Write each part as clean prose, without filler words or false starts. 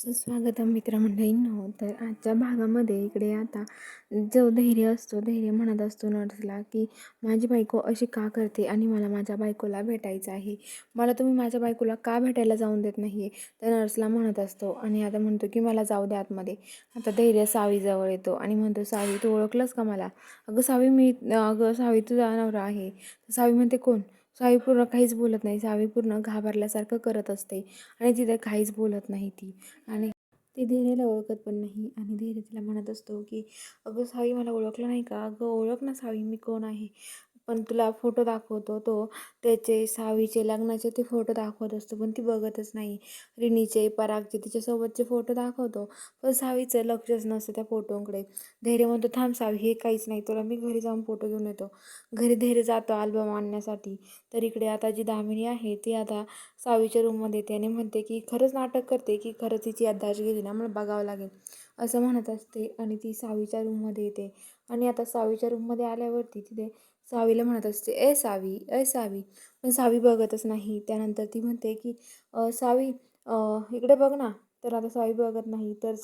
स्वागतम मित्रमंडळींनो. तर आजच्या भागामध्ये इकडे आता जो धैर्य असतो, धैर्य म्हणत असतो नर्सला की माझी बायको अशी का करते आणि मला माझ्या बायकोला भेटायचं आहे, मला तुम्ही माझ्या बायकोला का भेटायला जाऊन देत नाही आहे. तर नर्सला म्हणत असतो आणि आता म्हणतो की मला जाऊ दे आतमध्ये. आता धैर्य सावीजवळ येतो आणि म्हणतो, सावी तू ओळखलंस का मला? अगं सावी अगं सावी तुझा नवरा आहे. सावी म्हणते, कोण? सावी पूर्ण काहीच बोलत नाही. सावी पूर्ण घाबरल्यासारखं करत असते आणि तिथे काहीच बोलत नाही ती. आणि ती धीरेला ओळखत पण नाही आणि धीरे तिला म्हणत असतो की अगं सावी, मला ओळखलं नाही का? अगं ओळख ना सावी, मी कोण आहे. पण तुला फोटो दाखवतो तो, त्याचे सावीचे लग्नाचे ते फोटो दाखवत असतो, पण ती बघतच नाही. रिनीचे, परागचे, तिच्यासोबतचे फोटो दाखवतो, पण सावीचं लक्षच नसतं त्या फोटोंकडे. धैर्य म्हणतो, थांब सावी, हे काहीच नाही, तुला मी घरी जाऊन फोटो घेऊन येतो. घरी धैर्य जातो अल्बम आणण्यासाठी. तर इकडे आता जी दामिनी आहे ती आता सावीच्या रूममध्ये येते आणि म्हणते की खरंच नाटक करते की खरंच तिची याददाश्त गेली ना, मला बघावं लागेल असं म्हणत असते. आणि ती सावीच्या रूममध्ये येते आणि आता सावीच्या रूममध्ये आल्यावरती तिथे सावीला म्हणत असते, ए सावी, ए सावी. पण सावी बघतच नाही. त्यानंतर ती म्हणते की सावी, इकडे बघ ना. तर आता सावी बघत नाही. तर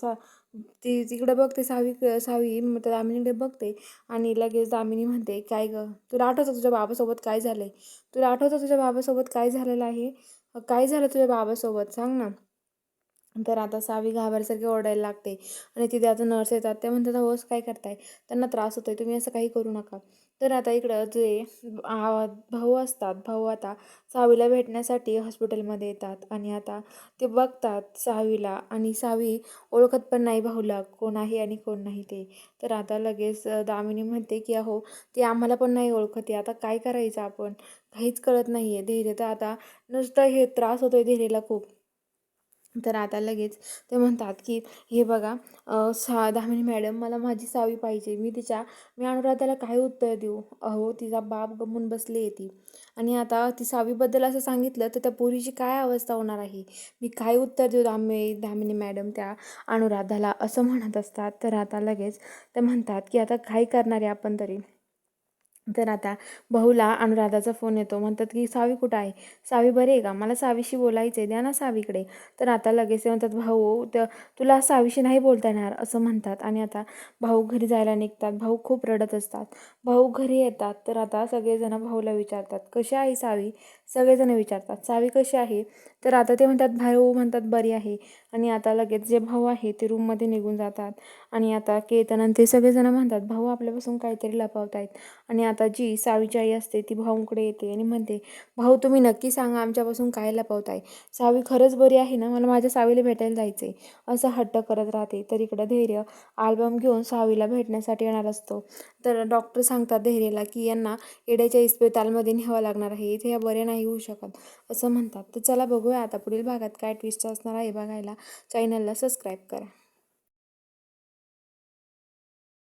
ती तिकडे बघते. सावी तर दामिनीकडे बघते आणि लगेच दामिनी म्हणते, काय गं, तुला आठवतं तुझ्या बाबासोबत काय झालं आहे? तुला आठवतं तुझ्या बाबासोबत काय झालेलं आहे? काय झालं तुझ्या बाबासोबत, सांग ना. तर आता सावी घाबरल्यासारखी ओरडायला लागते आणि तिथे आता नर्स येतात. ते म्हणतात, होस काय करताय, त्यांना त्रास होतोय, तुम्ही असं काही करू नका. तर आता इकडं जे भाऊ असतात, भाऊ आता सावीला भेटण्यासाठी हॉस्पिटलमध्ये येतात आणि आता ते बघतात सावीला आणि सावी ओळखत पण नाही भाऊला, कोण आहे आणि कोण नाही ते. तर आता लगेच दामिनी म्हणते की अहो, ते आम्हाला पण नाही ओळखत आहे, आता काय करायचं आपण, काहीच कळत नाही आहे. धैर्य तर आता नुसतं हे त्रास होतोय धैर्यला खूप. तर आता लगेच ते म्हणतात की हे बघा, दामिनी मॅडम, मला माझी सावी पाहिजे. मी अनुराधाला काय उत्तर देऊ? अहो, तिचा बाप गमून बसली आहे ती. आणि आता ती सावीबद्दल असं सांगितलं तर त्या पोरीची काय अवस्था होणार आहे? मी काय उत्तर देऊ दामिनी मॅडम त्या अनुराधाला, असं म्हणत असतात. तर आता लगेच ते म्हणतात की आता काय करणार आहे आपण तरी. तर आता भाऊला अनुराधाचा फोन येतो. म्हणतात की सावी कुठं आहे? सावी बरी आहे का? मला सावीशी बोलायचं आहे, द्या ना सावीकडे. तर आता लगेच ते म्हणतात, भाऊ तुला सावीशी नाही बोलता येणार, असं म्हणतात. आणि आता भाऊ घरी जायला निघतात. भाऊ खूप रडत असतात. भाऊ घरी येतात. तर आता सगळेजण भाऊला विचारतात, कशी आहे सावी? सगळेजण विचारतात, सावी कशी आहे? तर आता ते म्हणतात, भाऊ म्हणतात बरी आहे. आणि आता लगेच जे भाऊ आहे ते रूममध्ये निघून जातात. आणि आता केतन आणि ते सगळेजण म्हणतात, भाऊ आपल्यापासून काहीतरी लपवतायत. आणि आता जी सावीची आई असते ती भाऊंकडे येते आणि म्हणते, भाऊ तुम्ही नक्की सांगा आमच्यापासून काय लपवताय, सावी खरंच बरी आहे ना, मला माझ्या सावीला भेटायला जायचं आहे, असं हट्ट करत राहते. तर इकडं धैर्य अल्बम घेऊन सावीला भेटण्यासाठी येणार असतो. तर डॉक्टर सांगतात धैर्यला की यांना येड्याच्या इस्पितळामध्ये न्यावं लागणार आहे, इथे या बरे नाही होऊ शकत, असं म्हणतात. तर चला बघूया आता पुढील भागात काय ट्विस्ट असणार आहे बघायला. चॅनलला सबस्क्राईब करा.